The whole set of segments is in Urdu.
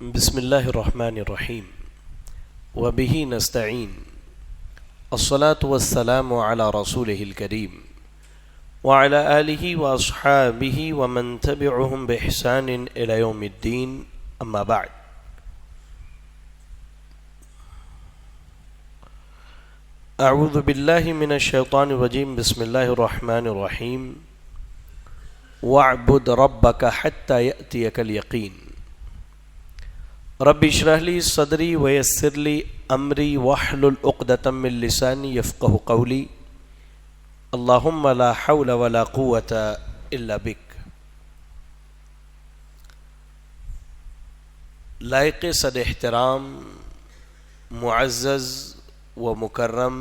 بسم اللہ الرحمن الرحیم وبہ نستعین الصلاة والسلام علی رسولہ الکریم وعلی آلہ واصحابہ ومن تبعہم بإحسان الی یوم الدین اما بعد. اعوذ باللہ من الشیطان الرجیم. بسم اللہ الرحمن الرحیم. وَاعْبُدْ رَبَّكَ حَتَّى يَأْتِيَكَ الْيَقِينُ. رب اشرح لی صدری ویسر لی امری واحلل عقدۃ من لسانی یفقہوا قولی. اللہم لا حول ولا قوۃ الا بک. لائق صد احترام معزز و مکرم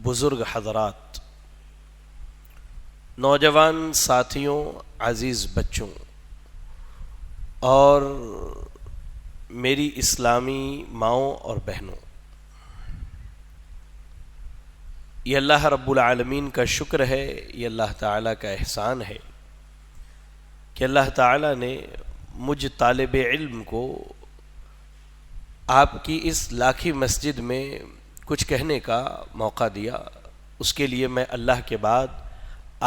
بزرگ حضرات، نوجوان ساتھیوں، عزیز بچوں اور میری اسلامی ماؤں اور بہنوں، یہ اللہ رب العالمین کا شکر ہے، یہ اللہ تعالیٰ کا احسان ہے کہ اللہ تعالیٰ نے مجھ طالب علم کو آپ کی اس لاکھی مسجد میں کچھ کہنے کا موقع دیا. اس کے لیے میں اللہ کے بعد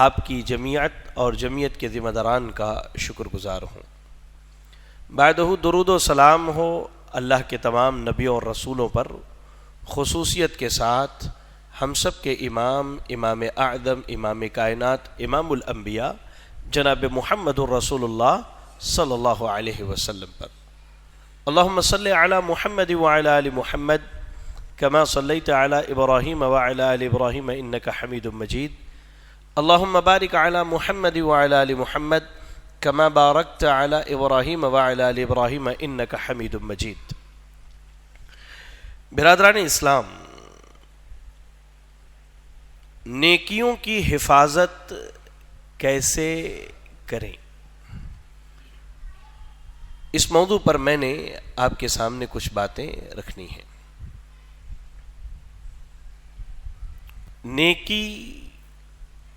آپ کی جمعیت اور جمعیت کے ذمہ داران کا شکر گزار ہوں. بعدہ درود و سلام ہو اللہ کے تمام نبیوں اور رسولوں پر، خصوصیت کے ساتھ ہم سب کے امام، امام اعظم، امام کائنات، امام الانبیاء جناب محمد الرسول اللہ صلی اللہ علیہ وسلم پر. اللہم صلی علی محمد وعلی آل محمد کما صلیت علی ابراہیم وعلی آل ابراہیم انک حمید مجید. اللہم بارک علی محمد وعلی آل محمد کما بارکت علی ابراہیم وعلی آل ابراہیم انک حمید مجید. برادران اسلام، نیکیوں کی حفاظت کیسے کریں، اس موضوع پر میں نے آپ کے سامنے کچھ باتیں رکھنی ہیں. نیکی،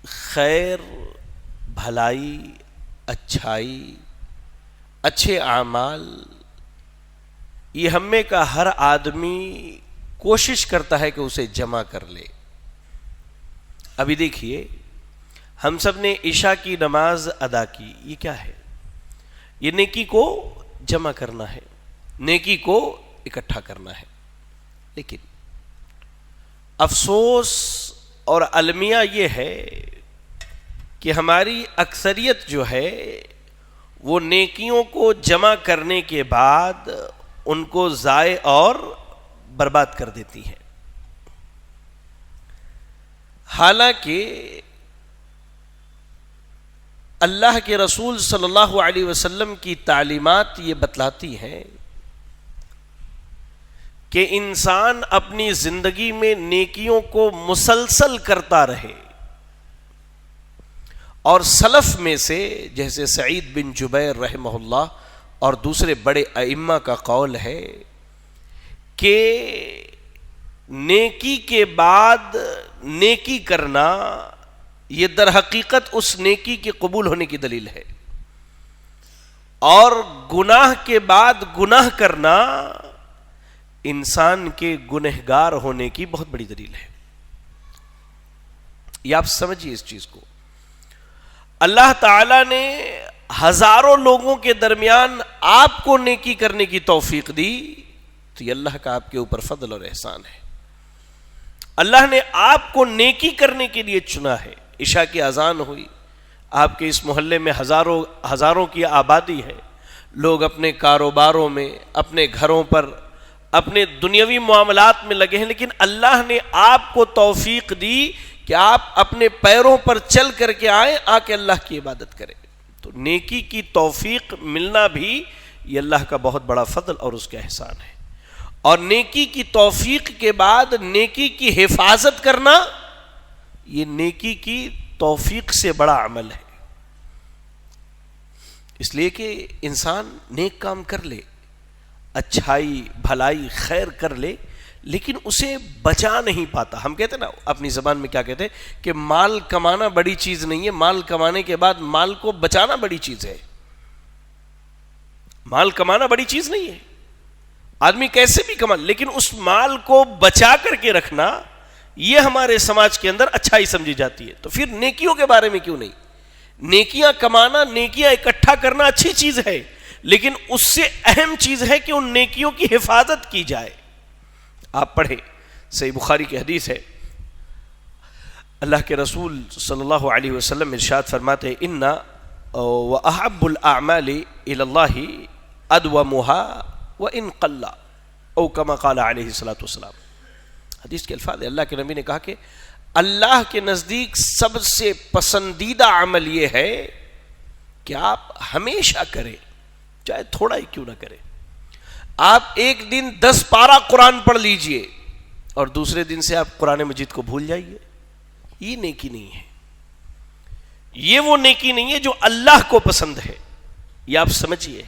خیر، بھلائی، اچھائی، اچھے اعمال، یہ ہم میں کا ہر آدمی کوشش کرتا ہے کہ اسے جمع کر لے. ابھی دیکھیے، ہم سب نے عشاء کی نماز ادا کی، یہ کیا ہے؟ یہ نیکی کو جمع کرنا ہے، نیکی کو اکٹھا کرنا ہے. لیکن افسوس اور المیہ یہ ہے کہ ہماری اکثریت جو ہے وہ نیکیوں کو جمع کرنے کے بعد ان کو ضائع اور برباد کر دیتی ہے. حالانکہ اللہ کے رسول صلی اللہ علیہ وسلم کی تعلیمات یہ بتلاتی ہیں کہ انسان اپنی زندگی میں نیکیوں کو مسلسل کرتا رہے. اور سلف میں سے جیسے سعید بن جبیر رحمہ اللہ اور دوسرے بڑے ائمہ کا قول ہے کہ نیکی کے بعد نیکی کرنا یہ در حقیقت اس نیکی کے قبول ہونے کی دلیل ہے، اور گناہ کے بعد گناہ کرنا انسان کے گنہگار ہونے کی بہت بڑی دلیل ہے. یہ آپ سمجھیے اس چیز کو. اللہ تعالیٰ نے ہزاروں لوگوں کے درمیان آپ کو نیکی کرنے کی توفیق دی، تو یہ اللہ کا آپ کے اوپر فضل اور احسان ہے. اللہ نے آپ کو نیکی کرنے کے لیے چنا ہے. عشاء کی اذان ہوئی، آپ کے اس محلے میں ہزاروں کی آبادی ہے، لوگ اپنے کاروباروں میں، اپنے گھروں پر، اپنے دنیاوی معاملات میں لگے ہیں، لیکن اللہ نے آپ کو توفیق دی کہ آپ اپنے پیروں پر چل کر کے آئیں، آ کے اللہ کی عبادت کریں. تو نیکی کی توفیق ملنا بھی یہ اللہ کا بہت بڑا فضل اور اس کا احسان ہے. اور نیکی کی توفیق کے بعد نیکی کی حفاظت کرنا یہ نیکی کی توفیق سے بڑا عمل ہے. اس لیے کہ انسان نیک کام کر لے، اچھائی، بھلائی، خیر کر لے، لیکن اسے بچا نہیں پاتا. ہم کہتے ہیں نا اپنی زبان میں، کیا کہتے ہیں کہ مال کمانا بڑی چیز نہیں ہے، مال کمانے کے بعد مال کو بچانا بڑی چیز ہے. مال کمانا بڑی چیز نہیں ہے، آدمی کیسے بھی کما، لیکن اس مال کو بچا کر کے رکھنا یہ ہمارے سماج کے اندر اچھائی سمجھی جاتی ہے. تو پھر نیکیوں کے بارے میں کیوں نہیں؟ نیکیاں کمانا، نیکیاں اکٹھا کرنا اچھی چیز ہے، لیکن اس سے اہم چیز ہے کہ ان نیکیوں کی حفاظت کی جائے. آپ پڑھیں، صحیح بخاری کی حدیث ہے، اللہ کے رسول صلی اللہ علیہ وسلم ارشاد فرماتے ہیں ان وَأَحَبُّ الْأَعْمَالِ إِلَى اللَّهِ أَدْوَمُهَا وَإِنْ قَلَّ او کما قال علیہ الصلوۃ والسلام. حدیث کے الفاظ، اللہ کے نبی نے کہا کہ اللہ کے نزدیک سب سے پسندیدہ عمل یہ ہے کہ آپ ہمیشہ کریں، چاہے تھوڑا ہی کیوں نہ کریں. آپ ایک دن 10 پارہ قرآن پڑھ لیجئے اور دوسرے دن سے آپ قرآن مجید کو بھول جائیے، یہ نیکی نہیں ہے. یہ وہ نیکی نہیں ہے جو اللہ کو پسند ہے. یہ آپ سمجھیے.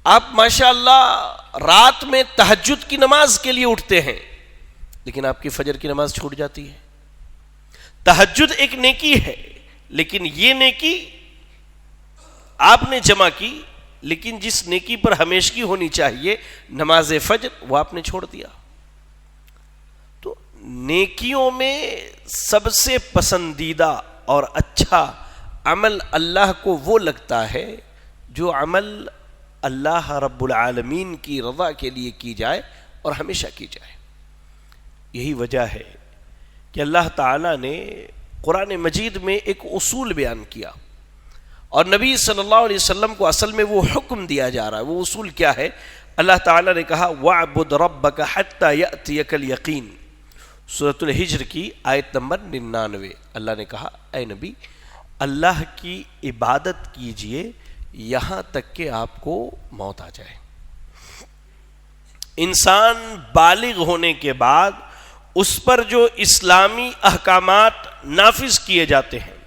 آپ ماشاءاللہ رات میں تہجد کی نماز کے لیے اٹھتے ہیں، لیکن آپ کی فجر کی نماز چھوٹ جاتی ہے. تہجد ایک نیکی ہے، لیکن یہ نیکی آپ نے جمع کی، لیکن جس نیکی پر ہمیشگی ہونی چاہیے نماز فجر، وہ آپ نے چھوڑ دیا. تو نیکیوں میں سب سے پسندیدہ اور اچھا عمل اللہ کو وہ لگتا ہے جو عمل اللہ رب العالمین کی رضا کے لیے کی جائے اور ہمیشہ کی جائے. یہی وجہ ہے کہ اللہ تعالیٰ نے قرآن مجید میں ایک اصول بیان کیا، اور نبی صلی اللہ علیہ وسلم کو اصل میں وہ حکم دیا جا رہا ہے. وہ اصول کیا ہے؟ اللہ تعالیٰ نے کہا وَاعْبُدْ رَبَّكَ حَتَّى يَأْتِيَكَ الْيَقِينُ، سورۃ الحجر کی آیت نمبر 99. اللہ نے کہا اے نبی اللہ کی عبادت کیجئے یہاں تک کہ آپ کو موت آ جائے. انسان بالغ ہونے کے بعد اس پر جو اسلامی احکامات نافذ کیے جاتے ہیں،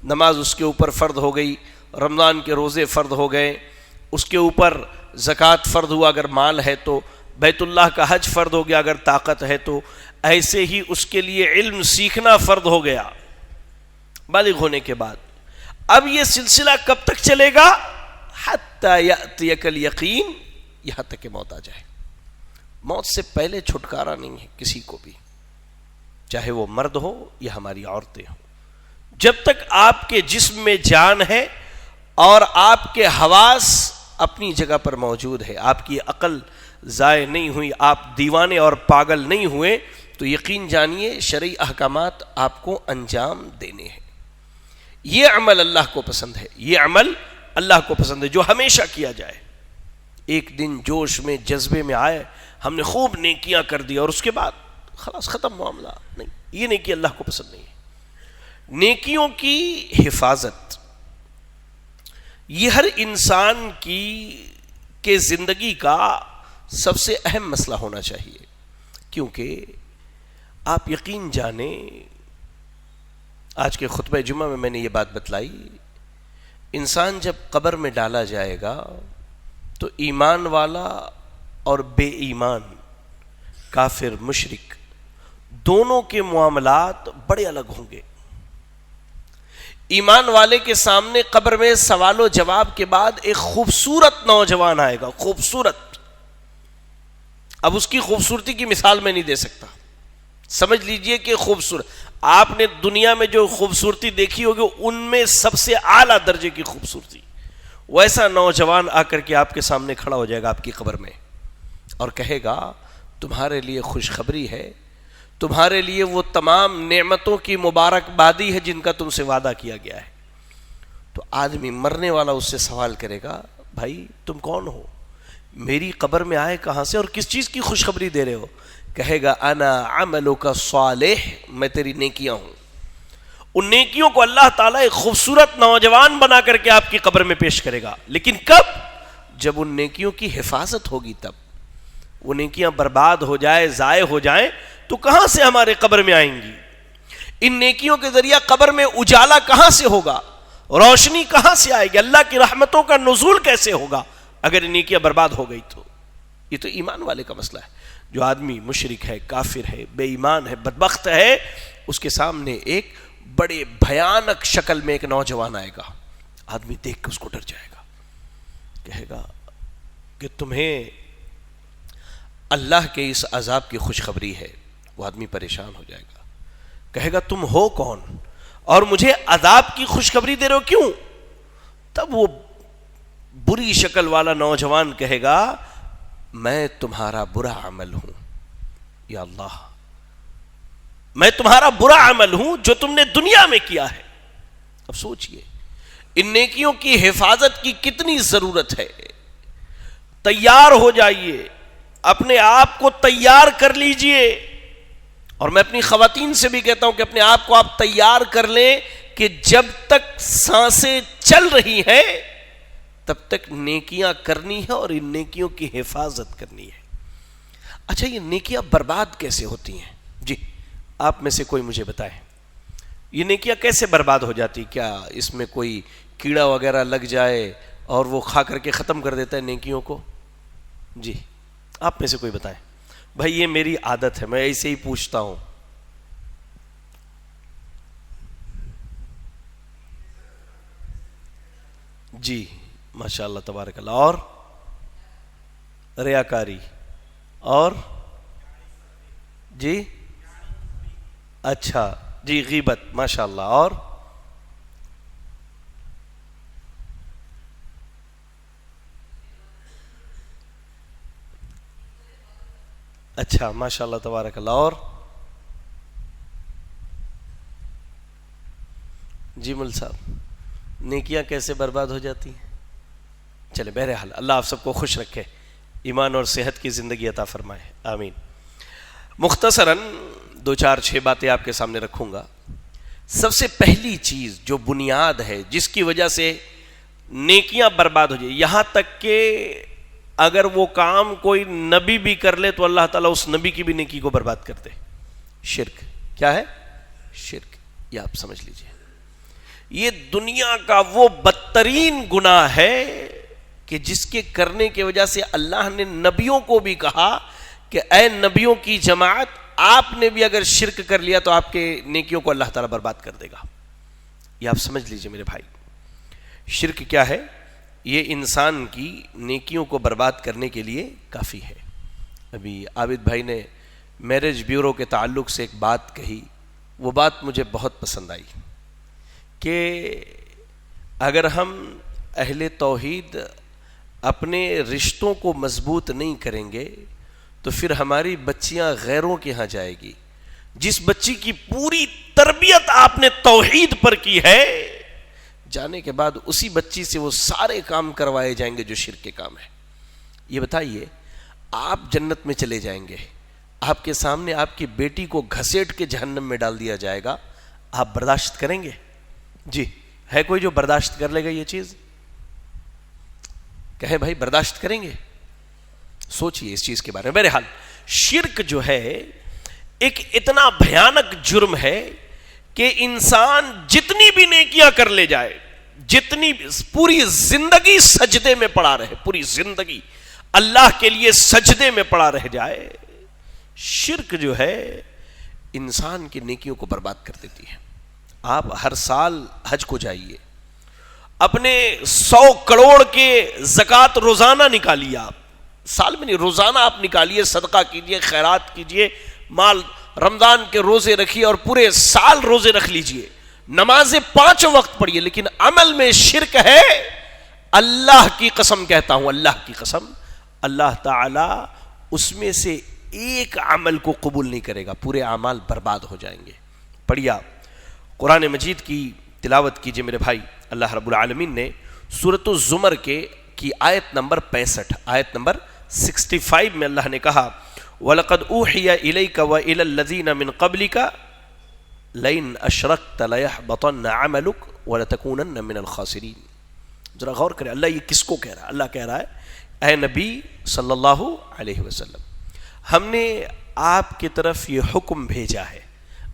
نماز اس کے اوپر فرض ہو گئی، رمضان کے روزے فرض ہو گئے، اس کے اوپر زکوٰۃ فرض ہوا اگر مال ہے تو، بیت اللہ کا حج فرض ہو گیا اگر طاقت ہے تو، ایسے ہی اس کے لیے علم سیکھنا فرض ہو گیا بالغ ہونے کے بعد. اب یہ سلسلہ کب تک چلے گا؟ حتی یأتیک الیقین، یہاں تک کہ موت آ جائے. موت سے پہلے چھٹکارا نہیں ہے کسی کو بھی، چاہے وہ مرد ہو یا ہماری عورتیں ہوں. جب تک آپ کے جسم میں جان ہے اور آپ کے حواس اپنی جگہ پر موجود ہے، آپ کی عقل ضائع نہیں ہوئی، آپ دیوانے اور پاگل نہیں ہوئے، تو یقین جانیے شرعی احکامات آپ کو انجام دینے ہیں. یہ عمل اللہ کو پسند ہے، یہ عمل اللہ کو پسند ہے جو ہمیشہ کیا جائے. ایک دن جوش میں جذبے میں آئے، ہم نے خوب نیکیاں کر دی اور اس کے بعد خلاص ختم معاملہ، نہیں، یہ نیکی اللہ کو پسند نہیں ہے. نیکیوں کی حفاظت یہ ہر انسان کی زندگی کا سب سے اہم مسئلہ ہونا چاہیے. کیونکہ آپ یقین جانیں، آج کے خطبہ جمعہ میں نے یہ بات بتلائی، انسان جب قبر میں ڈالا جائے گا تو ایمان والا اور بے ایمان، کافر مشرک، دونوں کے معاملات بڑے الگ ہوں گے. ایمان والے کے سامنے قبر میں سوال و جواب کے بعد ایک خوبصورت نوجوان آئے گا، خوبصورت. اب اس کی خوبصورتی کی مثال میں نہیں دے سکتا، سمجھ لیجئے کہ خوبصورت. آپ نے دنیا میں جو خوبصورتی دیکھی ہوگی ان میں سب سے اعلیٰ درجے کی خوبصورتی، ویسا نوجوان آ کر کے آپ کے سامنے کھڑا ہو جائے گا آپ کی قبر میں اور کہے گا تمہارے لیے خوشخبری ہے، تمہارے لیے وہ تمام نعمتوں کی مبارک بادی ہے جن کا تم سے وعدہ کیا گیا ہے. تو آدمی مرنے والا اس سے سوال کرے گا بھائی تم کون ہو، میری قبر میں آئے کہاں سے اور کس چیز کی خوشخبری دے رہے ہو؟ کہے گا انا عملک صالح، میں تیری نیکیاں ہوں. ان نیکیوں کو اللہ تعالیٰ ایک خوبصورت نوجوان بنا کر کے آپ کی قبر میں پیش کرے گا. لیکن کب؟ جب ان نیکیوں کی حفاظت ہوگی. تب وہ نیکیاں برباد ہو جائے، ضائع ہو جائیں تو کہاں سے ہمارے قبر میں آئیں گی؟ ان نیکیوں کے ذریعہ قبر میں اجالا کہاں سے ہوگا، روشنی کہاں سے آئے گی، اللہ کی رحمتوں کا نزول کیسے ہوگا اگر نیکیاں برباد ہو گئی تو؟ یہ تو ایمان والے کا مسئلہ ہے. جو آدمی مشرک ہے، کافر ہے، بے ایمان ہے، بدبخت ہے، اس کے سامنے ایک بڑے بھیانک شکل میں ایک نوجوان آئے گا. آدمی دیکھ کے اس کو ڈر جائے گا، کہے گا کہ تمہیں اللہ کے اس عذاب کی خوشخبری ہے، وہ آدمی پریشان ہو جائے گا، کہے گا تم ہو کون اور مجھے عذاب کی خوشخبری دے رہے ہو کیوں؟ تب وہ بری شکل والا نوجوان کہے گا میں تمہارا برا عمل ہوں، یا اللہ میں تمہارا برا عمل ہوں جو تم نے دنیا میں کیا ہے۔ اب سوچئے ان نیکیوں کی حفاظت کی کتنی ضرورت ہے۔ تیار ہو جائیے، اپنے آپ کو تیار کر لیجئے، اور میں اپنی خواتین سے بھی کہتا ہوں کہ اپنے آپ کو آپ تیار کر لیں کہ جب تک سانسیں چل رہی ہیں تب تک نیکیاں کرنی ہے اور ان نیکیوں کی حفاظت کرنی ہے۔ اچھا، یہ نیکیاں برباد کیسے ہوتی ہیں؟ جی آپ میں سے کوئی مجھے بتائیں، یہ نیکیاں کیسے برباد ہو جاتی؟ کیا اس میں کوئی کیڑا وغیرہ لگ جائے اور وہ کھا کر کے ختم کر دیتا ہے نیکیوں کو؟ جی آپ میں سے کوئی بتائیں۔ بھائی یہ میری عادت ہے، میں ایسے ہی پوچھتا ہوں۔ جی ماشاء اللہ تبارک اللہ۔ اور ریاکاری، اور جی اچھا جی غیبت، ماشاء اللہ، اور اچھا ماشاء اللہ تبارک اللہ، اور جی مل صاحب نیکیاں کیسے برباد ہو جاتی ہیں؟ چلے بہرحال اللہ آپ سب کو خوش رکھے، ایمان اور صحت کی زندگی عطا فرمائے، آمین۔ مختصراً 2-4-6 باتیں آپ کے سامنے رکھوں گا۔ سب سے پہلی چیز جو بنیاد ہے جس کی وجہ سے نیکیاں برباد ہو جائے، یہاں تک کہ اگر وہ کام کوئی نبی بھی کر لے تو اللہ تعالیٰ اس نبی کی بھی نیکی کو برباد کر دے، شرک۔ کیا ہے؟ شرک۔ یہ آپ سمجھ لیجئے، یہ دنیا کا وہ بدترین گناہ ہے کہ جس کے کرنے کی وجہ سے اللہ نے نبیوں کو بھی کہا کہ اے نبیوں کی جماعت، آپ نے بھی اگر شرک کر لیا تو آپ کے نیکیوں کو اللہ تعالیٰ برباد کر دے گا۔ یہ آپ سمجھ لیجئے میرے بھائی، شرک کیا ہے؟ یہ انسان کی نیکیوں کو برباد کرنے کے لیے کافی ہے۔ ابھی عابد بھائی نے میرج بیورو کے تعلق سے ایک بات کہی، وہ بات مجھے بہت پسند آئی کہ اگر ہم اہل توحید اپنے رشتوں کو مضبوط نہیں کریں گے تو پھر ہماری بچیاں غیروں کے ہاں جائے گی۔ جس بچی کی پوری تربیت آپ نے توحید پر کی ہے، جانے کے بعد اسی بچی سے وہ سارے کام کروائے جائیں گے جو شرک کے کام ہے۔ یہ بتائیے، آپ جنت میں چلے جائیں گے، آپ کے سامنے آپ کی بیٹی کو گھسیٹ کے جہنم میں ڈال دیا جائے گا، آپ برداشت کریں گے؟ جی ہے کوئی جو برداشت کر لے گا یہ چیز؟ کہے بھائی برداشت کریں گے؟ سوچئے اس چیز کے بارے میں۔ بہرحال شرک جو ہے ایک اتنا بھیانک جرم ہے کہ انسان جتنی بھی نیکیاں کر لے جائے، جتنی پوری زندگی سجدے میں پڑا رہے، پوری زندگی اللہ کے لیے سجدے میں پڑا رہ جائے، شرک جو ہے انسان کی نیکیوں کو برباد کر دیتی ہے۔ آپ ہر سال حج کو جائیے، اپنے 100 کروڑ کے زکوٰۃ روزانہ نکالیے، آپ سال میں نہیں روزانہ آپ نکالیے، صدقہ کیجئے، خیرات کیجئے، مال رمضان کے روزے رکھیے اور پورے سال روزے رکھ لیجئے، نمازیں 5 وقت پڑھیے، لیکن عمل میں شرک ہے، اللہ کی قسم کہتا ہوں، اللہ کی قسم، اللہ تعالی اس میں سے ایک عمل کو قبول نہیں کرے گا، پورے اعمال برباد ہو جائیں گے۔ پڑھیے قرآن مجید کی تلاوت کیجئے میرے بھائی۔ اللہ رب العالمین نے سورۃ الزمر کی آیت نمبر 65، آیت نمبر 65 میں اللہ نے کہا وَلَقَدْ أُوحِيَ إِلَيْكَ وَإِلَى الَّذِينَ مِن قَبْلِكَ لَئِنْ أَشْرَكْتَ لَيَحْبَطَنَّ عَمَلُكَ وَلَتَكُونَنَّ مِنَ الْخَاسِرِينَ۔ ذرا غور کریں، اللہ یہ کس کو کہہ رہا ہے؟ اللہ کہہ رہا ہے اے نبی صلی اللہ علیہ وسلم، ہم نے آپ کی طرف یہ حکم بھیجا ہے۔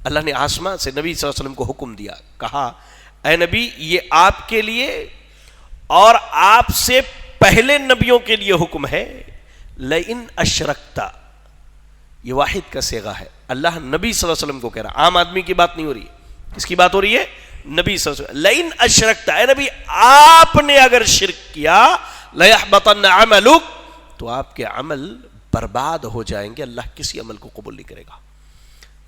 اللہ نے آسمان سے نبی صلی اللہ علیہ وسلم کو حکم دیا، کہا اے نبی یہ آپ کے لیے اور آپ سے پہلے نبیوں کے لیے حکم ہے، لئن اشرکتا، یہ واحد کا صیغہ ہے، اللہ نبی صلی اللہ علیہ وسلم کو کہہ رہا، عام آدمی کی بات نہیں ہو رہی، کس کی بات ہو رہی ہے؟ نبی صلی اللہ علیہ وسلم۔ لئن اشرکتا، اے نبی آپ نے اگر شرک کیا، لیحبطن عملک، تو آپ کے عمل برباد ہو جائیں گے، اللہ کسی عمل کو قبول نہیں کرے گا۔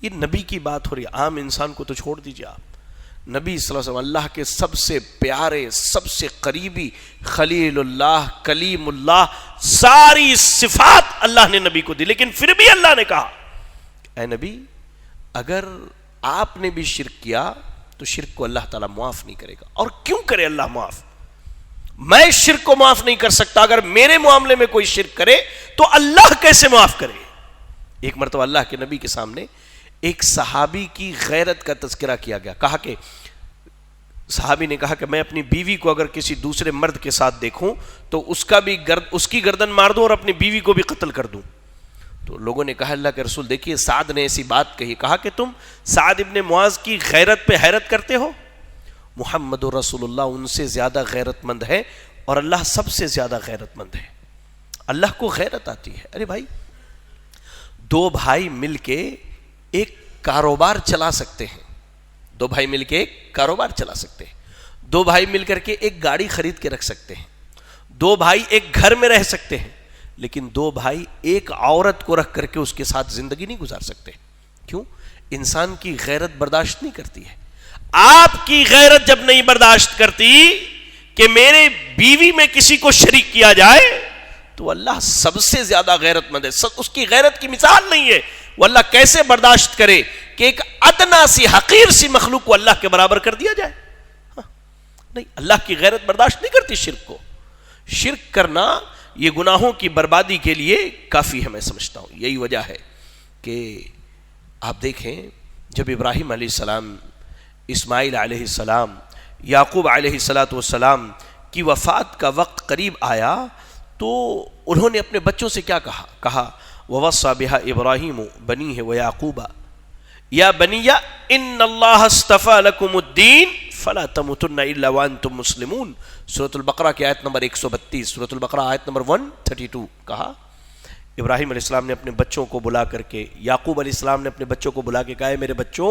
یہ نبی کی بات ہو رہی ہے، عام انسان کو تو چھوڑ دیجیے آپ، نبی صلی اللہ علیہ وسلم اللہ کے سب سے پیارے، سب سے قریبی، خلیل اللہ، کلیم اللہ، ساری صفات اللہ نے نبی کو دی، لیکن پھر بھی اللہ نے کہا اے نبی اگر آپ نے بھی شرک کیا تو شرک کو اللہ تعالیٰ معاف نہیں کرے گا۔ اور کیوں کرے اللہ معاف؟ میں شرک کو معاف نہیں کر سکتا، اگر میرے معاملے میں کوئی شرک کرے تو اللہ کیسے معاف کرے؟ ایک مرتبہ اللہ کے نبی کے سامنے ایک صحابی کی غیرت کا تذکرہ کیا گیا، کہا کہ صحابی نے کہا کہ میں اپنی بیوی کو اگر کسی دوسرے مرد کے ساتھ دیکھوں تو اس کی گردن مار دوں اور اپنی بیوی کو بھی قتل کر دوں۔ تو لوگوں نے کہا اللہ کے رسول دیکھیے سعد نے ایسی بات کہی، کہا کہ تم سعد ابن معاذ کی غیرت پہ حیرت کرتے ہو؟ محمد رسول اللہ ان سے زیادہ غیرت مند ہے اور اللہ سب سے زیادہ غیرت مند ہے، اللہ کو غیرت آتی ہے۔ ارے بھائی دو بھائی مل کے ایک کاروبار چلا سکتے ہیں، دو بھائی مل کے ایک کاروبار چلا سکتے ہیں، دو بھائی مل کر کے ایک گاڑی خرید کے رکھ سکتے ہیں، دو بھائی ایک گھر میں رہ سکتے ہیں، لیکن دو بھائی ایک عورت کو رکھ کر کے اس کے ساتھ زندگی نہیں گزار سکتے۔ کیوں؟ انسان کی غیرت برداشت نہیں کرتی ہے۔ آپ کی غیرت جب نہیں برداشت کرتی کہ میرے بیوی میں کسی کو شریک کیا جائے تو اللہ سب سے زیادہ غیرت مند ہے، اس کی غیرت کی مثال نہیں ہے۔ وہ اللہ کیسے برداشت کرے کہ ایک ادنا سی حقیر سی مخلوق کو اللہ کے برابر کر دیا جائے؟ نہیں، اللہ کی غیرت برداشت نہیں کرتی شرک کو۔ شرک کرنا یہ گناہوں کی بربادی کے لیے کافی ہے، میں سمجھتا ہوں۔ یہی وجہ ہے کہ آپ دیکھیں جب ابراہیم علیہ السلام، اسماعیل علیہ السلام، یعقوب علیہ السلام کی وفات کا وقت قریب آیا تو انہوں نے اپنے بچوں سے کیا کہا وَوَصَّى بِهَا إِبْرَاهِيمُ بَنِيهِ وَيَعْقُوبَ يَا بَنِيَّ إِنَّ اللَّهَ اصْطَفَى لَكُمُ الدِّينَ فَلَا تَمُوتُنَّ إِلَّا وَأَنْتُمْ مُسْلِمُونَ۔ سورۃ البقرہ کی آیت نمبر 132، سورۃ البقرہ آیت نمبر 132 کہا ابراہیم علیہ السلام نے اپنے بچوں کو بلا کر کے، یعقوب علیہ السلام نے اپنے بچوں کو بلا کے کہا ہے میرے بچوں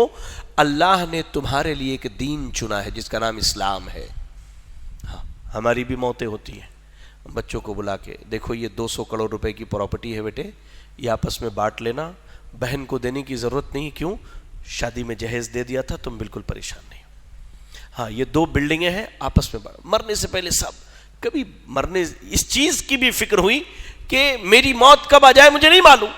اللہ نے تمہارے لیے ایک دین چنا ہے جس کا نام اسلام ہے۔ ہاں ہماری بھی موتیں ہوتی ہیں، بچوں کو بلا کے دیکھو یہ 200 کروڑ روپے کی پراپرٹی ہے بیٹے، یہ آپس میں بانٹ لینا، بہن کو دینے کی ضرورت نہیں، کیوں؟ شادی میں جہیز دے دیا تھا، تم بالکل پریشان نہیں۔ ہاں یہ 2 بلڈنگیں ہیں آپس میں مرنے سے پہلے سب، کبھی مرنے اس چیز کی بھی فکر ہوئی کہ میری موت کب آ جائے مجھے نہیں معلوم۔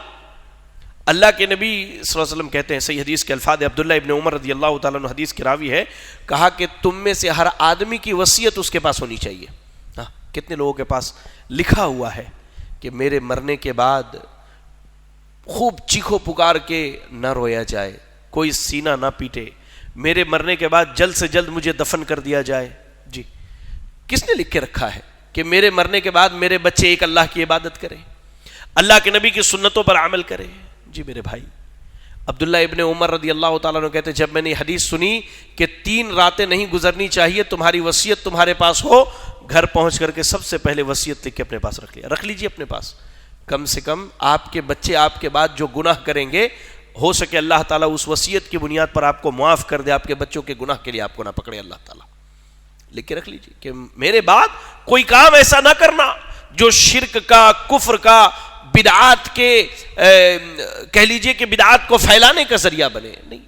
اللہ کے نبی صلی اللہ علیہ وسلم کہتے ہیں، صحیح حدیث کے الفاظ عبداللہ ابن عمر رضی اللہ تعالیٰ عنہ حدیث کے راوی ہے، کہا کہ تم میں سے ہر آدمی کی وصیت اس کے پاس ہونی چاہیے۔ ہاں کتنے لوگوں کے پاس لکھا ہوا ہے کہ میرے مرنے کے بعد خوب چیخو پکار کے نہ رویا جائے، کوئی سینہ نہ پیٹے، میرے مرنے کے بعد جلد سے جلد مجھے دفن کر دیا جائے۔ جی کس نے لکھ کے رکھا ہے کہ میرے مرنے کے بعد میرے بچے ایک اللہ کی عبادت کریں، اللہ کے نبی کی سنتوں پر عمل کریں؟ جی میرے بھائی عبداللہ ابن عمر رضی اللہ تعالیٰ عنہ کہتے جب میں نے حدیث سنی کہ 3 راتیں نہیں گزرنی چاہیے تمہاری وصیت تمہارے پاس ہو، گھر پہنچ کر کے سب سے پہلے وصیت لکھ کے اپنے پاس رکھ لیجیے اپنے پاس، کم سے کم آپ کے بچے آپ کے بعد جو گناہ کریں گے ہو سکے اللہ تعالیٰ اس وصیت کی بنیاد پر آپ کو معاف کر دے، آپ کے بچوں کے گناہ کے لیے آپ کو نہ پکڑے اللہ تعالیٰ۔ لکھ کے رکھ لیجیے کہ میرے بعد کوئی کام ایسا نہ کرنا جو شرک کا، کفر کا، بدعات کے کہہ لیجیے کہ بدعات کو پھیلانے کا ذریعہ بنے۔ نہیں،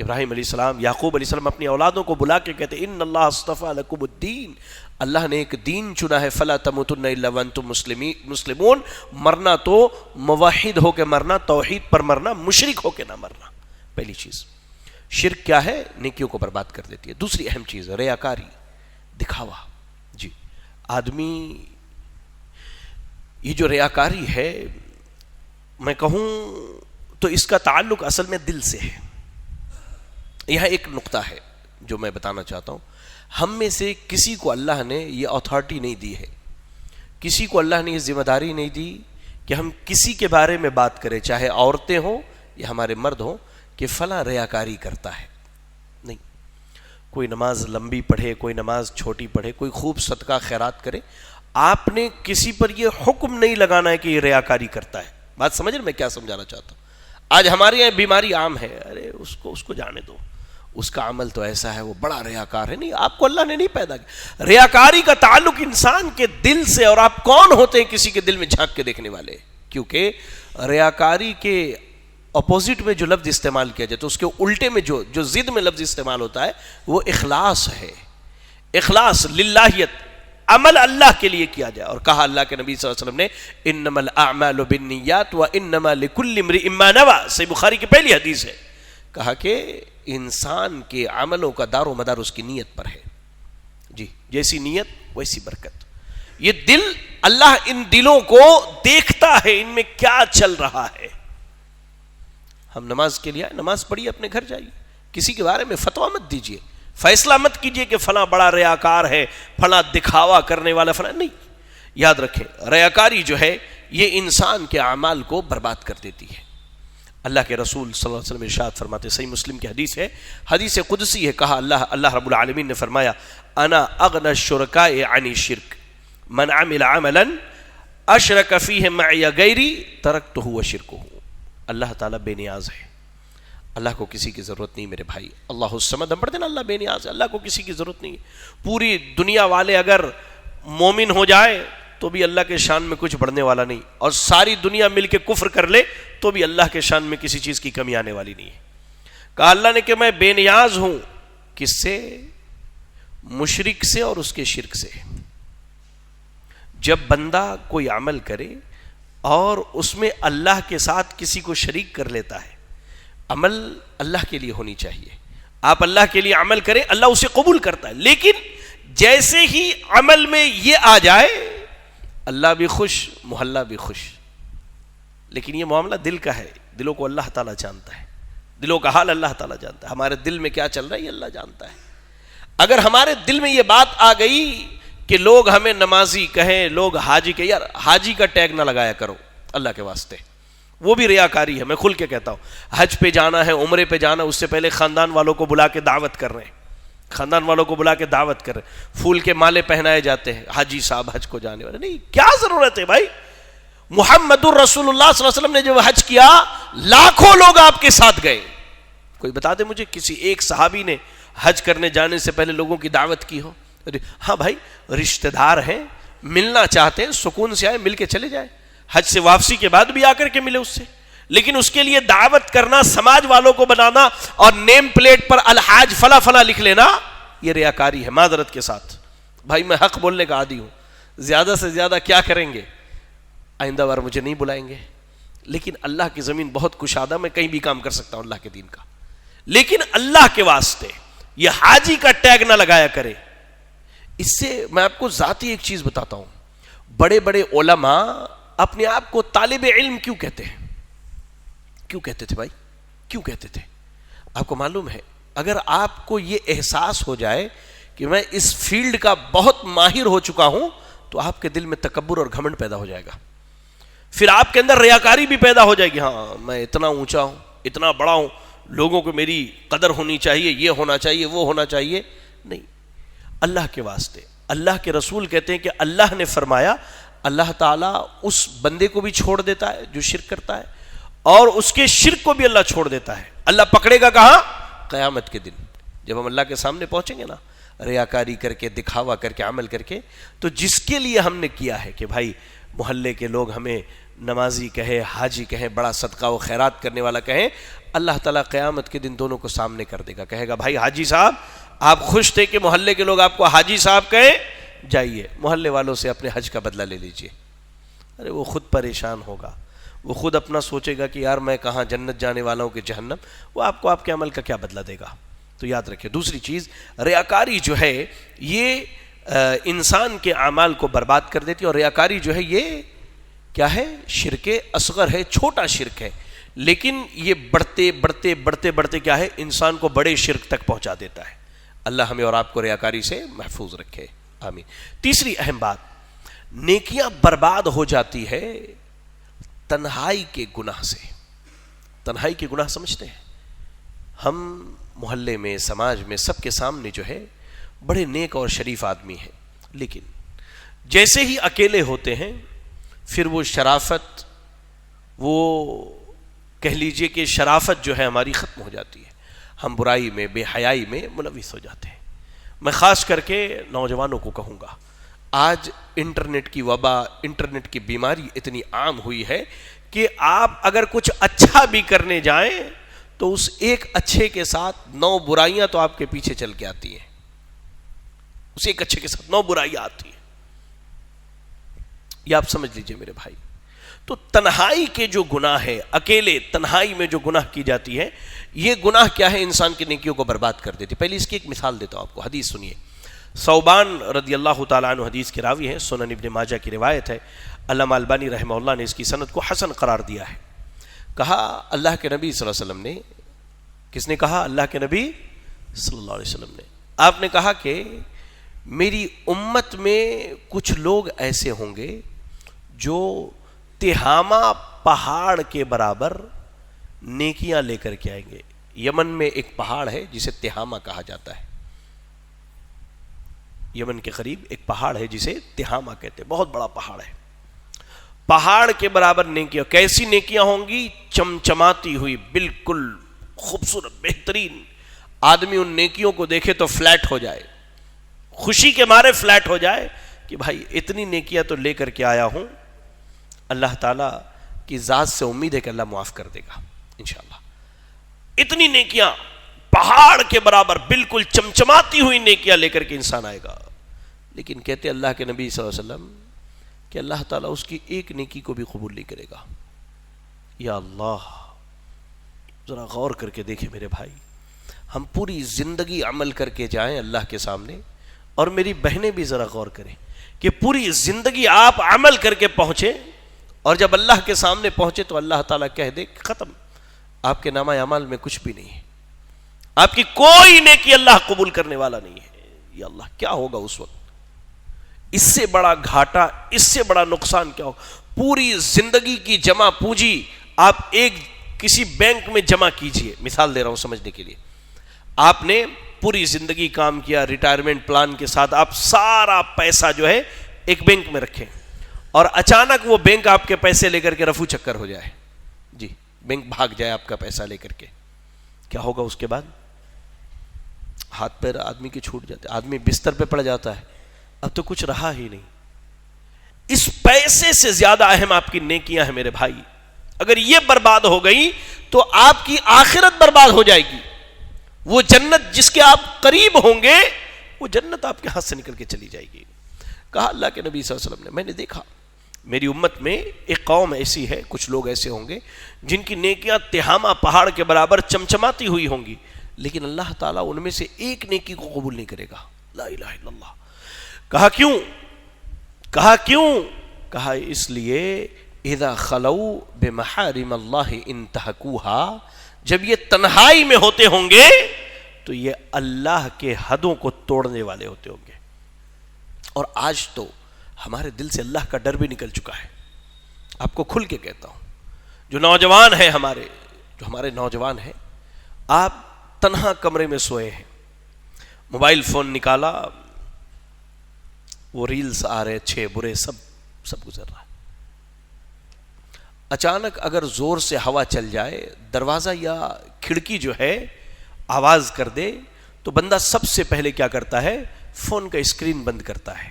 ابراہیم علیہ السلام، یعقوب علیہ السلام اپنی اولادوں کو بلا کے کہتے ان اللہ اصطفیٰ لکم الدین، اللہ نے ایک دین چنا ہے، فلا تموتن الا وانتم مسلمون، مرنا تو موحد ہو کے مرنا، توحید پر مرنا، مشرک ہو کے نہ مرنا۔ پہلی چیز شرک کیا ہے؟ نیکیوں کو برباد کر دیتی ہے۔ دوسری اہم چیز ریاکاری، دکھاوا۔ جی آدمی یہ جو ریاکاری ہے میں کہوں تو اس کا تعلق اصل میں دل سے ہے۔ یہاں ایک نقطہ ہے جو میں بتانا چاہتا ہوں، ہم میں سے کسی کو اللہ نے یہ اتھارٹی نہیں دی ہے، کسی کو اللہ نے یہ ذمہ داری نہیں دی کہ ہم کسی کے بارے میں بات کریں، چاہے عورتیں ہوں یا ہمارے مرد ہوں، کہ فلاں ریاکاری کرتا ہے۔ نہیں، کوئی نماز لمبی پڑھے، کوئی نماز چھوٹی پڑھے، کوئی خوب صدقہ خیرات کرے، آپ نے کسی پر یہ حکم نہیں لگانا ہے کہ یہ ریاکاری کرتا ہے۔ بات سمجھ رہے میں کیا سمجھانا چاہتا ہوں؟ آج ہمارے یہاں بیماری عام ہے، ارے اس کو جانے دو، اس کا عمل تو ایسا ہے وہ بڑا ریاکار ہے. نہیں, آپ کو اللہ نے نہیں پیدا کیا. ریاکاری کا تعلق انسان کے دل سے, اور آپ کون ہوتے ہیں کسی کے دل میں جھانک کے دیکھنے والے؟ کیونکہ ریاکاری کے اپوزٹ میں جو لفظ استعمال کیا جائے تو اس کے الٹے میں جو ضد میں لفظ استعمال ہوتا ہے وہ اخلاص ہے. اخلاص, للہیت, عمل اللہ کے لیے کیا جائے. اور کہا اللہ کے نبی صلی اللہ علیہ وسلم نے انما الاعمال بالنیات وانما لکل امرئ ما نوى, صحیح بخاری کی پہلی حدیث ہے. کہا کہ انسان کے عملوں کا دار و مدار اس کی نیت پر ہے. جی, جیسی نیت ویسی برکت. یہ دل, اللہ ان دلوں کو دیکھتا ہے, ان میں کیا چل رہا ہے. ہم نماز کے لیے آئے, نماز پڑھیے, اپنے گھر جائیے, کسی کے بارے میں فتویٰ مت دیجیے, فیصلہ مت کیجیے کہ فلاں بڑا ریاکار ہے, فلاں دکھاوا کرنے والا فلاں. نہیں, یاد رکھیں ریاکاری جو ہے یہ انسان کے اعمال کو برباد کر دیتی ہے. اللہ کے رسول صلی اللہ علیہ وسلم ارشاد فرماتے, صحیح مسلم کی حدیث ہے, حدیث قدسی ہے, کہا اللہ رب العالمین نے فرمایا انا اغنى الشرکاء عن الشرک من عمل عملا اشرک فیہ معی غیری ترکتہ وشرکہ. اللہ تعالیٰ بے نیاز ہے, اللہ کو کسی کی ضرورت نہیں میرے بھائی. اللہ الصمد, ہم پڑھتے ہیں نا, اللہ بے نیاز ہے, اللہ کو کسی کی ضرورت نہیں ہے. پوری دنیا والے اگر مومن ہو جائے تو بھی اللہ کے شان میں کچھ بڑھنے والا نہیں, اور ساری دنیا مل کے کفر کر لے تو بھی اللہ کے شان میں کسی چیز کی کمی آنے والی نہیں ہے. کہا اللہ نے کہ میں بے نیاز ہوں, کس سے؟ مشرک سے اور اس کے شرک سے. جب بندہ کوئی عمل کرے اور اس میں اللہ کے ساتھ کسی کو شریک کر لیتا ہے, عمل اللہ کے لیے ہونی چاہیے. آپ اللہ کے لیے عمل کریں, اللہ اسے قبول کرتا ہے. لیکن جیسے ہی عمل میں یہ آ جائے, اللہ بھی خوش, محلہ بھی خوش. لیکن یہ معاملہ دل کا ہے, دلوں کو اللہ تعالیٰ جانتا ہے, دلوں کا حال اللہ تعالیٰ جانتا ہے. ہمارے دل میں کیا چل رہا ہے یہ اللہ جانتا ہے. اگر ہمارے دل میں یہ بات آ گئی کہ لوگ ہمیں نمازی کہیں, لوگ حاجی کہیں, یار حاجی کا ٹیگ نہ لگایا کرو اللہ کے واسطے, وہ بھی ریاکاری ہے. میں کھل کے کہتا ہوں, حج پہ جانا ہے, عمرے پہ جانا, اس سے پہلے خاندان والوں کو بلا کے دعوت کر رہے ہیں, خاندان والوں کو بلا کے دعوت کر رہے ہیں, پھول کے مالے پہنائے جاتے ہیں, حاجی صاحب حج کو جانے والے. نہیں, کیا ضرورت ہے بھائی؟ محمد الرسول اللہ صلی اللہ علیہ وسلم نے جب حج کیا لاکھوں لوگ آپ کے ساتھ گئے. کوئی بتا دے مجھے کسی ایک صحابی نے حج کرنے جانے سے پہلے لوگوں کی دعوت کی ہو؟ ہاں بھائی, رشتہ دار ہیں, ملنا چاہتے ہیں, سکون سے آئے, مل کے چلے جائیں. حج سے واپسی کے بعد بھی آ کر کے ملے اس سے. لیکن اس کے لیے دعوت کرنا, سماج والوں کو بنانا اور نیم پلیٹ پر الحاج فلا فلا لکھ لینا, یہ ریاکاری ہے. معذرت کے ساتھ بھائی, میں حق بولنے کا عادی ہوں, زیادہ سے زیادہ کیا کریں گے, آئندہ بار مجھے نہیں بلائیں گے. لیکن اللہ کی زمین بہت کشادہ, میں کہیں بھی کام کر سکتا ہوں اللہ کے دین کا. لیکن اللہ کے واسطے یہ حاجی کا ٹیگ نہ لگایا کرے. اس سے میں آپ کو ذاتی ایک چیز بتاتا ہوں, بڑے بڑے علماء اپنے آپ کو طالب علم کیوں کہتے ہیں؟ کیوں کہتے تھے بھائی, کیوں کہتے تھے؟ آپ کو معلوم ہے, اگر آپ کو یہ احساس ہو جائے کہ میں اس فیلڈ کا بہت ماہر ہو چکا ہوں تو آپ کے دل میں تکبر اور گھمنڈ پیدا ہو جائے گا. پھر آپ کے اندر ریاکاری بھی پیدا ہو جائے گی. ہاں, میں اتنا اونچا ہوں, اتنا بڑا ہوں, لوگوں کو میری قدر ہونی چاہیے, یہ ہونا چاہیے, وہ ہونا چاہیے. نہیں, اللہ کے واسطے. اللہ کے رسول کہتے ہیں کہ اللہ نے فرمایا اللہ تعالیٰ اس بندے کو بھی چھوڑ دیتا ہے جو شرک کرتا ہے, اور اس کے شرک کو بھی اللہ چھوڑ دیتا ہے. اللہ پکڑے گا کہاں؟ قیامت کے دن, جب ہم اللہ کے سامنے پہنچیں گے نا, ریاکاری کر کے, دکھاوا کر کے, عمل کر کے. تو جس کے لیے ہم نے کیا ہے کہ بھائی محلے کے لوگ ہمیں نمازی کہے, حاجی کہیں, بڑا صدقہ و خیرات کرنے والا کہیں, اللہ تعالیٰ قیامت کے دن دونوں کو سامنے کر دے گا. کہے گا بھائی حاجی صاحب, آپ خوش تھے کہ محلے کے لوگ آپ کو حاجی صاحب کہیں, جائیے محلے والوں سے اپنے حج کا بدلہ لے لیجئے. ارے وہ خود پریشان ہوگا, وہ خود اپنا سوچے گا کہ یار میں کہاں جنت جانے والا ہوں کہ جہنم, وہ آپ کو آپ کے عمل کا کیا بدلہ دے گا. تو یاد رکھیں. دوسری چیز, ریاکاری جو ہے یہ انسان کے اعمال کو برباد کر دیتی ہے, اور ریاکاری جو ہے یہ کیا ہے؟ شرک اصغر ہے, چھوٹا شرک ہے, لیکن یہ بڑھتے بڑھتے بڑھتے بڑھتے کیا ہے, انسان کو بڑے شرک تک پہنچا دیتا ہے. اللہ ہمیں اور آپ کو ریاکاری سے محفوظ رکھے, آمین. تیسری اہم بات, نیکیاں برباد ہو جاتی ہے تنہائی کے گناہ سے. تنہائی کے گناہ سمجھتے ہیں ہم محلے میں, سماج میں, سب کے سامنے جو ہے بڑے نیک اور شریف آدمی ہیں, لیکن جیسے ہی اکیلے ہوتے ہیں پھر وہ شرافت, وہ کہہ لیجئے کہ شرافت جو ہے ہماری ختم ہو جاتی ہے. ہم برائی میں، بے حیائی میں ملوث ہو جاتے ہیں۔ میں خاص کر کے نوجوانوں کو کہوں گا، آج انٹرنیٹ کی وبا، انٹرنیٹ کی بیماری اتنی عام ہوئی ہے کہ آپ اگر کچھ اچھا بھی کرنے جائیں تو اس ایک اچھے کے ساتھ 9 برائیاں تو آپ کے پیچھے چل کے آتی ہیں، اس ایک اچھے کے ساتھ 9 برائیاں آتی ہیں، یہ آپ سمجھ لیجئے میرے بھائی۔ تو تنہائی کے جو گناہ ہے، اکیلے تنہائی میں جو گناہ کی جاتی ہے، یہ گناہ کیا ہے؟ انسان کی نیکیوں کو برباد کر دیتی۔ پہلے اس کی ایک مثال دیتا ہوں آپ کو، حدیث سنیے۔ ثوبان رضی اللہ تعالیٰ عنہ حدیث کے راوی ہیں، سنن ابن ماجہ کی روایت ہے، علامہ البانی رحمہ اللہ نے اس کی سند کو حسن قرار دیا ہے۔ کہا اللہ کے نبی صلی اللہ علیہ وسلم نے، کس نے کہا؟ اللہ کے نبی صلی اللہ علیہ وسلم نے، آپ نے کہا کہ میری امت میں کچھ لوگ ایسے ہوں گے جو تہامہ پہاڑ کے برابر نیکیاں لے کر کے آئیں گے۔ یمن میں ایک پہاڑ ہے جسے تہامہ کہا جاتا ہے، یمن کے قریب ایک پہاڑ ہے جسے تہامہ کہتے ہیں، بہت بڑا پہاڑ ہے۔ پہاڑ کے برابر نیکیاں، کیسی نیکیاں ہوں گی؟ چمچماتی ہوئی، بالکل خوبصورت، بہترین۔ آدمی ان نیکیوں کو دیکھے تو فلیٹ ہو جائے، خوشی کے مارے فلیٹ ہو جائے کہ بھائی اتنی نیکیاں تو لے کر کے آیا ہوں، اللہ تعالیٰ کی ذات سے امید ہے کہ اللہ معاف کر دے گا انشاءاللہ۔ اتنی نیکیاں پہاڑ کے برابر، بالکل چمچماتی ہوئی نیکیاں لے کر کے انسان آئے گا، لیکن کہتے اللہ کے نبی صلی اللہ علیہ وسلم کہ اللہ تعالیٰ اس کی ایک نیکی کو بھی قبول نہیں کرے گا۔ یا اللہ، ذرا غور کر کے دیکھیں میرے بھائی، ہم پوری زندگی عمل کر کے جائیں اللہ کے سامنے، اور میری بہنیں بھی ذرا غور کریں کہ پوری زندگی آپ عمل کر کے پہنچے، اور جب اللہ کے سامنے پہنچے تو اللہ تعالیٰ کہہ دے ختم، آپ کے نامہ اعمال میں کچھ بھی نہیں ہے، آپ کی کوئی نیکی اللہ قبول کرنے والا نہیں ہے۔ یا اللہ، کیا ہوگا اس وقت؟ اس سے بڑا گھاٹا، اس سے بڑا نقصان کیا ہوگا؟ پوری زندگی کی جمع پونجی آپ ایک کسی بینک میں جمع کیجئے، مثال دے رہا ہوں سمجھنے کے لیے، آپ نے پوری زندگی کام کیا، ریٹائرمنٹ پلان کے ساتھ آپ سارا پیسہ جو ہے ایک بینک میں رکھیں، اور اچانک وہ بینک آپ کے پیسے لے کر کے رفو چکر ہو جائے، جی بینک بھاگ جائے آپ کا پیسہ لے کر کے، کیا ہوگا اس کے بعد؟ ہاتھ پیر آدمی کے چھوٹ جاتے، آدمی بستر پہ پڑ جاتا ہے، اب تو کچھ رہا ہی نہیں۔ اس پیسے سے زیادہ اہم آپ کی نیکیاں ہیں میرے بھائی، اگر یہ برباد ہو گئی تو آپ کی آخرت برباد ہو جائے گی، وہ جنت جس کے آپ قریب ہوں گے وہ جنت آپ کے ہاتھ سے نکل کے چلی جائے گی۔ کہا اللہ کے نبی صلی اللہ علیہ وسلم نے، میں نے دیکھا میری امت میں ایک قوم ایسی ہے، کچھ لوگ ایسے ہوں گے جن کی نیکیاں تہامہ پہاڑ کے برابر چمچماتی ہوئی ہوں گی، لیکن اللہ تعالیٰ ان میں سے ایک نیکی کو قبول نہیں کرے گا۔ لا الہ الا اللہ۔ کہا کیوں؟ کہا کیوں؟ کہا اس لیے اذا خلو بمحارم اللہ انتہکوہا، جب یہ تنہائی میں ہوتے ہوں گے تو یہ اللہ کے حدوں کو توڑنے والے ہوتے ہوں گے۔ اور آج تو ہمارے دل سے اللہ کا ڈر بھی نکل چکا ہے، آپ کو کھل کے کہتا ہوں، جو نوجوان ہیں ہمارے نوجوان ہیں، آپ تنہا کمرے میں سوئے ہیں، موبائل فون نکالا، وہ ریلز آ رہے، اچھے برے سب گزر رہا ہے۔ اچانک اگر زور سے ہوا چل جائے، دروازہ یا کھڑکی جو ہے آواز کر دے، تو بندہ سب سے پہلے کیا کرتا ہے؟ فون کا اسکرین بند کرتا ہے،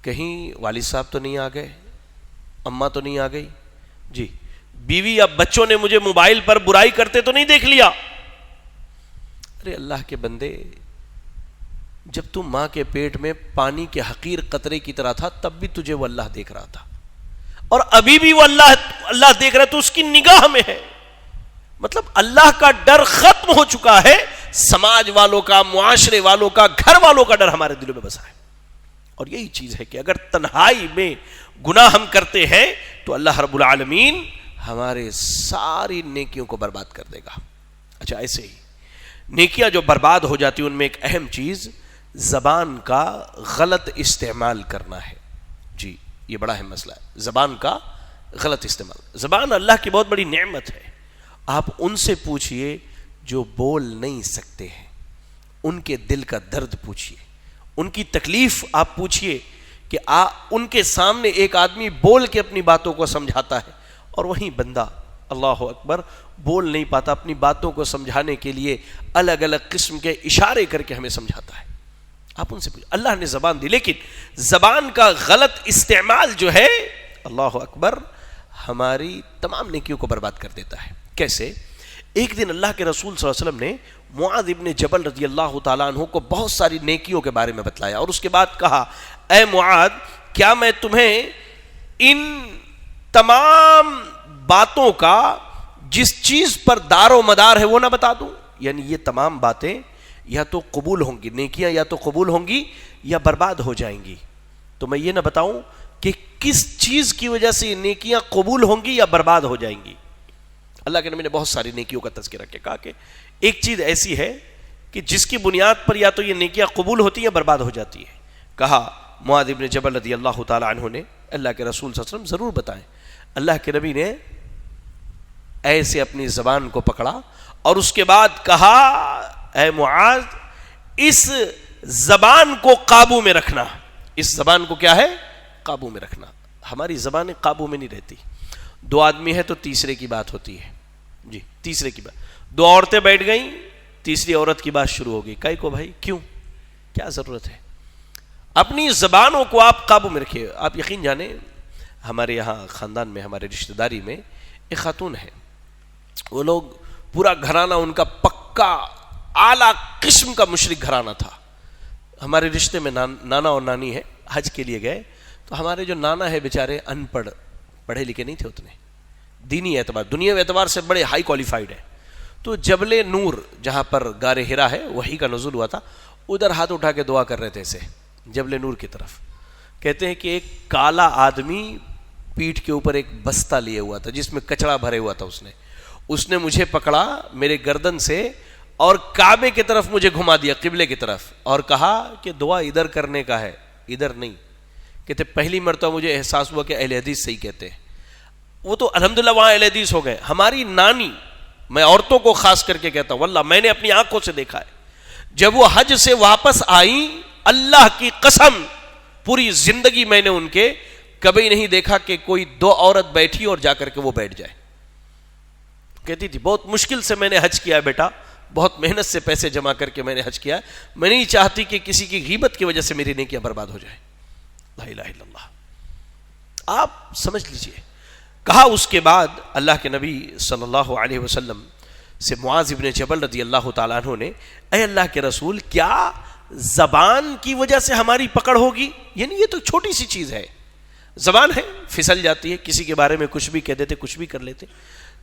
کہیں والد صاحب تو نہیں آ گئے، اماں تو نہیں آ گئی، جی بیوی یا بچوں نے مجھے موبائل پر برائی کرتے تو نہیں دیکھ لیا۔ ارے اللہ کے بندے، جب تم ماں کے پیٹ میں پانی کے حقیر قطرے کی طرح تھا تب بھی تجھے وہ اللہ دیکھ رہا تھا، اور ابھی بھی وہ اللہ دیکھ رہا ہے، تو اس کی نگاہ میں ہے۔ مطلب اللہ کا ڈر ختم ہو چکا ہے، سماج والوں کا، معاشرے والوں کا، گھر والوں کا ڈر ہمارے دلوں میں بسا ہے۔ اور یہی چیز ہے کہ اگر تنہائی میں گناہ ہم کرتے ہیں تو اللہ رب العالمین ہمارے ساری نیکیوں کو برباد کر دے گا۔ اچھا، ایسے ہی نیکیاں جو برباد ہو جاتی ہیں ان میں ایک اہم چیز زبان کا غلط استعمال کرنا ہے۔ جی یہ بڑا اہم مسئلہ ہے، زبان کا غلط استعمال۔ زبان اللہ کی بہت بڑی نعمت ہے، آپ ان سے پوچھئے جو بول نہیں سکتے ہیں، ان کے دل کا درد پوچھئے، ان کی تکلیف آپ پوچھئے کہ ان کے سامنے ایک آدمی بول کے اپنی باتوں کو سمجھاتا ہے، اور وہیں بندہ اللہ اکبر بول نہیں پاتا، اپنی باتوں کو سمجھانے کے لیے الگ الگ قسم کے اشارے کر کے ہمیں سمجھاتا ہے. آپ ان سے پوچھیں، اللہ نے زبان دی، لیکن زبان کا غلط استعمال جو ہے اللہ اکبر ہماری تمام نیکیوں کو برباد کر دیتا ہے. کیسے؟ ایک دن اللہ کے رسول صلی اللہ علیہ وسلم نے معاذ ابن جبل رضی اللہ تعالیٰ عنہ کو بہت ساری نیکیوں کے بارے میں بتلایا، اور اس کے بعد کہا اے معاذ کیا میں تمہیں ان تمام باتوں کا جس چیز پر دار و مدار ہے وہ نہ بتا دوں؟ یعنی یہ تمام باتیں یا تو قبول ہوں گی، نیکیاں یا تو قبول ہوں گی یا برباد ہو جائیں گی. تو میں یہ نہ بتاؤں کہ کس چیز کی وجہ سے یہ نیکیاں قبول ہوں گی یا برباد ہو جائیں گی؟ اللہ کے نبی نے بہت ساری نیکیوں کا تذکرہ کیا، کہا کہ ایک چیز ایسی ہے کہ جس کی بنیاد پر یا تو یہ نیکیاں قبول ہوتی ہیں یا برباد ہو جاتی ہے. کہا معاذ ابن جبل رضی اللہ تعالی عنہ نے اللہ کے رسول صلی اللہ علیہ وسلم ضرور بتائیں. اللہ کے نبی نے ایسے اپنی زبان کو پکڑا اور اس کے بعد کہا اے معاذ اس زبان کو قابو میں رکھنا. اس زبان کو کیا ہے؟ قابو میں رکھنا. ہماری زبانیں قابو میں نہیں رہتی. دو آدمی ہے تو تیسرے کی بات ہوتی ہے، جی تیسرے کی بات. دو عورتیں بیٹھ گئیں، تیسری عورت کی بات شروع ہو گئی. کئی کو بھائی کیوں، کیا ضرورت ہے؟ اپنی زبانوں کو آپ قابو میں رکھیے. آپ یقین جانیں ہمارے یہاں خاندان میں، ہمارے رشتہ داری میں ایک خاتون ہے، وہ لوگ پورا گھرانہ ان کا پکا اعلیٰ قسم کا مشرک گھرانہ تھا. ہمارے رشتے میں نانا اور نانی ہے، حج کے لیے گئے تو ہمارے جو نانا ہے بیچارے ان پڑھ، پڑھے لکھے نہیں تھے اتنے، دینی اعتبار دنیاوی اعتبار سے بڑے ہائی کوالیفائڈ ہے. تو جبل نور جہاں پر غار ہرا ہے وہی کا نزول ہوا تھا، ادھر ہاتھ اٹھا کے دعا کر رہے تھے ایسے جبل نور کی طرف. کہتے ہیں کہ ایک کالا آدمی پیٹھ کے اوپر ایک بستہ لیے ہوا تھا جس میں کچڑا بھرے ہوا تھا. اس نے مجھے پکڑا میرے گردن سے اور کعبے کی طرف مجھے گھما دیا، قبلے کی طرف، اور کہا کہ دعا ادھر کرنے کا ہے، ادھر نہیں. کہتے پہلی مرتبہ مجھے احساس ہوا کہ اہل حدیث صحیح کہتے ہیں. وہ تو الحمدللہ وہاں اہل حدیث ہو گئے. ہماری نانی، میں عورتوں کو خاص کر کے کہتا ہوں واللہ میں نے اپنی آنکھوں سے دیکھا ہے، جب وہ حج سے واپس آئیں اللہ کی قسم پوری زندگی میں نے ان کے کبھی نہیں دیکھا کہ کوئی دو عورت بیٹھی اور جا کر کے وہ بیٹھ جائے. کہتی تھی بہت مشکل سے میں نے حج کیا ہے بیٹا، بہت محنت سے پیسے جمع کر کے میں نے حج کیا ہے، میں نہیں چاہتی کہ کسی کی غیبت کی وجہ سے میری نیکیاں برباد ہو جائیں. لا الہ الا اللہ. آپ سمجھ لیجئے. کہا اس کے بعد اللہ کے نبی صلی اللہ علیہ وسلم سے معاذ ابن جبل رضی اللہ تعالیٰ عنہ نے اے اللہ کے رسول کیا زبان کی وجہ سے ہماری پکڑ ہوگی؟ یعنی یہ تو چھوٹی سی چیز ہے، زبان ہے پھسل جاتی ہے، کسی کے بارے میں کچھ بھی کہہ دیتے، کچھ بھی کر لیتے.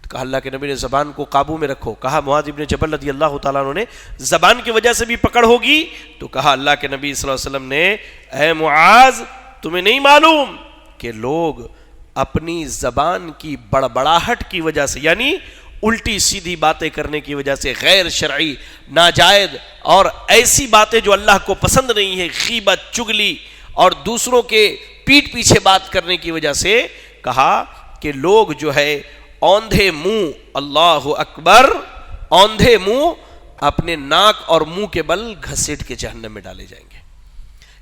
تو کہا اللہ کے نبی نے زبان کو قابو میں رکھو. کہا معاذ ابن جبل رضی اللہ تعالیٰ عنہ نے زبان کی وجہ سے بھی پکڑ ہوگی؟ تو کہا اللہ کے نبی صلی اللہ علیہ وسلم نے اے معاذ تمہیں نہیں معلوم کہ لوگ اپنی زبان کی بڑبڑاہٹ کی وجہ سے، یعنی الٹی سیدھی باتیں کرنے کی وجہ سے، غیر شرعی ناجائز اور ایسی باتیں جو اللہ کو پسند نہیں ہے، غیبت، چگلی اور دوسروں کے پیٹھ پیچھے بات کرنے کی وجہ سے، کہا کہ لوگ جو ہے اوندھے منہ، اللہ اکبر، اوندھے منہ اپنے ناک اور منہ کے بل گھسیٹ کے جہنم میں ڈالے جائیں گے.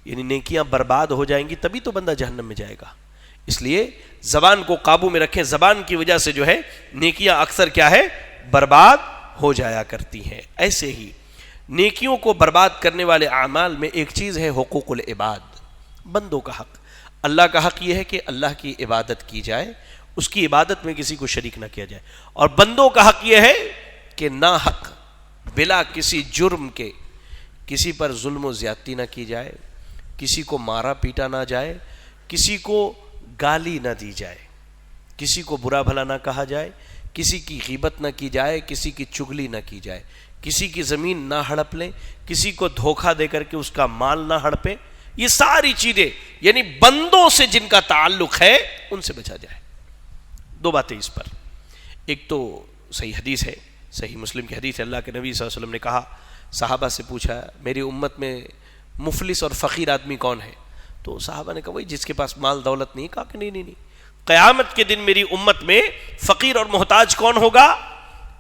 یعنی نیکیاں برباد ہو جائیں گی تبھی تو بندہ جہنم میں جائے گا. اس لیے زبان کو قابو میں رکھیں. زبان کی وجہ سے جو ہے نیکیاں اکثر کیا ہے برباد ہو جایا کرتی ہیں. ایسے ہی نیکیوں کو برباد کرنے والے اعمال میں ایک چیز ہے حقوق العباد، بندوں کا حق. اللہ کا حق یہ ہے کہ اللہ کی عبادت کی جائے، اس کی عبادت میں کسی کو شریک نہ کیا جائے، اور بندوں کا حق یہ ہے کہ ناحق بلا کسی جرم کے کسی پر ظلم و زیادتی نہ کی جائے، کسی کو مارا پیٹا نہ جائے، کسی کو گالی نہ دی جائے، کسی کو برا بھلا نہ کہا جائے، کسی کی غیبت نہ کی جائے، کسی کی چگلی نہ کی جائے، کسی کی زمین نہ ہڑپ لیں، کسی کو دھوکہ دے کر کے اس کا مال نہ ہڑپیں. یہ ساری چیزیں یعنی بندوں سے جن کا تعلق ہے ان سے بچا جائے. دو باتیں اس پر. ایک تو صحیح حدیث ہے، صحیح مسلم کی حدیث ہے، اللہ کے نبی صلی اللہ علیہ وسلم نے کہا، صحابہ سے پوچھا میری امت میں مفلس اور فقیر آدمی کون ہے؟ تو صحابہ نے کہا وہی جس کے پاس مال دولت نہیں. کہا کہ نہیں، قیامت کے دن میری امت میں فقیر اور محتاج کون ہوگا؟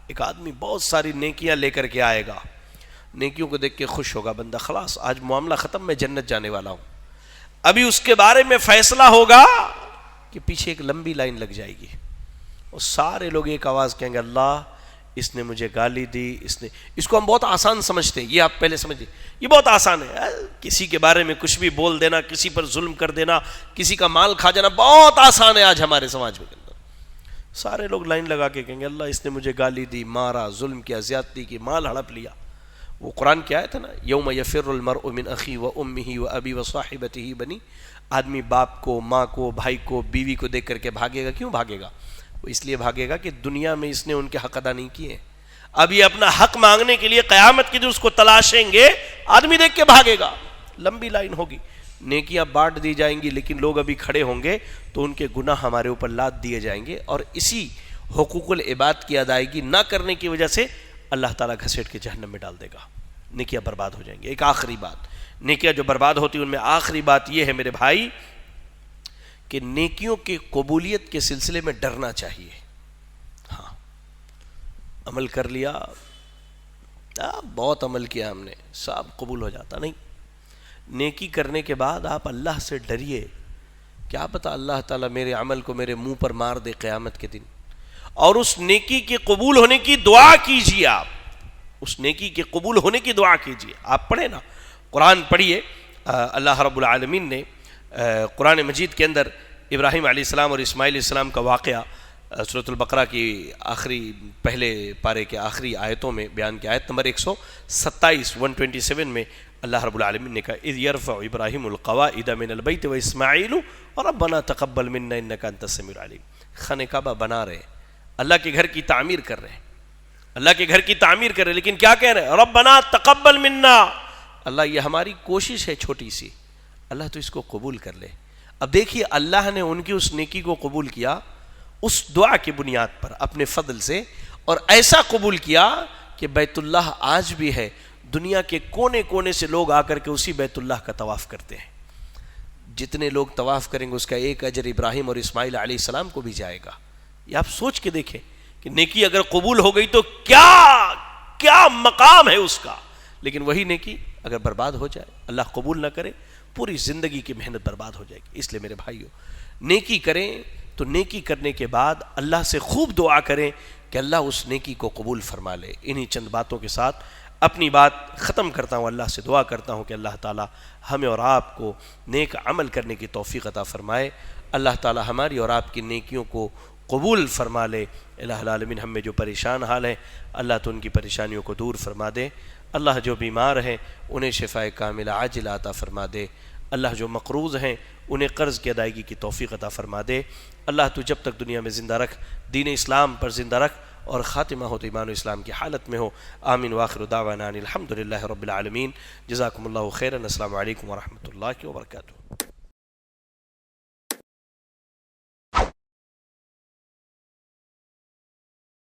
ایک آدمی بہت ساری نیکیاں لے کر کے آئے گا، نیکیوں کو دیکھ کے خوش ہوگا بندہ، خلاص آج معاملہ ختم، میں جنت جانے والا ہوں. ابھی اس کے بارے میں فیصلہ ہوگا کہ پیچھے ایک لمبی لائن لگ جائے گی، اور سارے لوگ ایک آواز کہیں گے اللہ اس نے مجھے گالی دی، اس کو ہم بہت آسان سمجھتے ہیں، یہ آپ پہلے سمجھیں، یہ بہت آسان ہے، کسی کے بارے میں کچھ بھی بول دینا، کسی پر ظلم کر دینا، کسی کا مال کھا جانا بہت آسان ہے آج ہمارے سماج میں۔ سارے لوگ لائن لگا کے کہیں گے اللہ اس نے مجھے گالی دی، مارا، ظلم کیا، زیادتی کی، مال ہڑپ لیا۔ وہ قرآن کی آیت ہے نا، یوم یفر المرء من اخی و امہ و ابی و صاحبتہ بنی، آدمی باپ کو، ماں کو، بھائی کو، بیوی کو دیکھ کر کے بھاگے گا۔ کیوں بھاگے گا؟ وہ اس لیے بھاگے گا کہ دنیا میں اس نے ان کے حق ادا نہیں کیے، اب یہ اپنا حق مانگنے کے لیے قیامت کے دن اس کو تلاشیں گے، آدمی دیکھ کے بھاگے گا۔ لمبی لائن ہوگی، نیکیاں بانٹ دی جائیں گی، لیکن لوگ ابھی کھڑے ہوں گے تو ان کے گناہ ہمارے اوپر لاد دیے جائیں گے، اور اسی حقوق العباد کی ادائیگی نہ کرنے کی وجہ سے اللہ تعالیٰ گھسیٹ کے جہنم میں ڈال دے گا، نیکیاں برباد ہو جائیں گے۔ ایک آخری بات، نیکیاں جو برباد ہوتی ہیں ان میں آخری بات یہ ہے میرے بھائی کہ نیکیوں کی قبولیت کے سلسلے میں ڈرنا چاہیے۔ ہاں، عمل کر لیا، بہت عمل کیا ہم نے، سب قبول ہو جاتا نہیں۔ نیکی کرنے کے بعد آپ اللہ سے ڈریے، کیا پتہ اللہ تعالیٰ میرے عمل کو میرے منہ پر مار دے قیامت کے دن، اور اس نیکی کے قبول ہونے کی دعا کیجیے۔ آپ اس نیکی کے قبول ہونے کی دعا کیجیے۔ آپ پڑھیں نا، قرآن پڑھیے، اللہ رب العالمین نے قرآن مجید کے اندر ابراہیم علیہ السلام اور اسماعیل علیہ السلام کا واقعہ سورۃ البقرہ کی آخری پہلے پارے کے آخری آیتوں میں بیان کیا، آیت نمبر 127 میں اللہ رب العالمین نے کہا اذ یرفع ابراہیم القواعد من البیت واسماعیل ربنا تقبل منا انک انت السمیع العلیم۔ خانہ کعبہ بنا رہے، اللہ کے گھر کی تعمیر کر رہے، اللہ کے گھر کی تعمیر کر رہے، لیکن کیا کہہ رہے ہیں؟ ربنا تقبل منا، اللہ یہ ہماری کوشش ہے چھوٹی سی، اللہ تو اس کو قبول کر لے۔ اب دیکھیے اللہ نے ان کی اس نیکی کو قبول کیا اس دعا کی بنیاد پر اپنے فضل سے، اور ایسا قبول کیا کہ بیت اللہ آج بھی ہے، دنیا کے کونے کونے سے لوگ آ کر کے اسی بیت اللہ کا طواف کرتے ہیں۔ جتنے لوگ طواف کریں گے اس کا ایک اجر ابراہیم اور اسماعیل علیہ السلام کو بھی جائے گا۔ یہ آپ سوچ کے دیکھیں کہ نیکی اگر قبول ہو گئی تو کیا مقام ہے اس کا، لیکن وہی نیکی اگر برباد ہو جائے، اللہ قبول نہ کرے، پوری زندگی کی محنت برباد ہو جائے گی۔ اس لیے میرے بھائیو، نیکی کریں تو نیکی کرنے کے بعد اللہ سے خوب دعا کریں کہ اللہ اس نیکی کو قبول فرما لے۔ انہی چند باتوں کے ساتھ اپنی بات ختم کرتا ہوں، اللہ سے دعا کرتا ہوں کہ اللہ تعالی ہمیں اور آپ کو نیک عمل کرنے کی توفیق عطا فرمائے، اللہ تعالی ہماری اور آپ کی نیکیوں کو قبول فرما لے۔ الہ العالمین ہم میں جو پریشان حال ہیں اللہ تو ان کی پریشانیوں کو دور فرما دے، اللہ جو بیمار ہیں انہیں شفائے کاملہ عاجلہ عطا فرما دے، اللہ جو مقروض ہیں انہیں قرض کی ادائیگی کی توفیق عطا فرما دے۔ اللہ تو جب تک دنیا میں زندہ رکھ، دین اسلام پر زندہ رکھ، اور خاتمہ ہو تو ایمان و اسلام کی حالت میں ہو۔ آمین وآخر دعوانا الحمدللہ رب العالمین۔ جزاکم اللہ خیرا۔ السلام علیکم ورحمۃ اللہ وبرکاتہ۔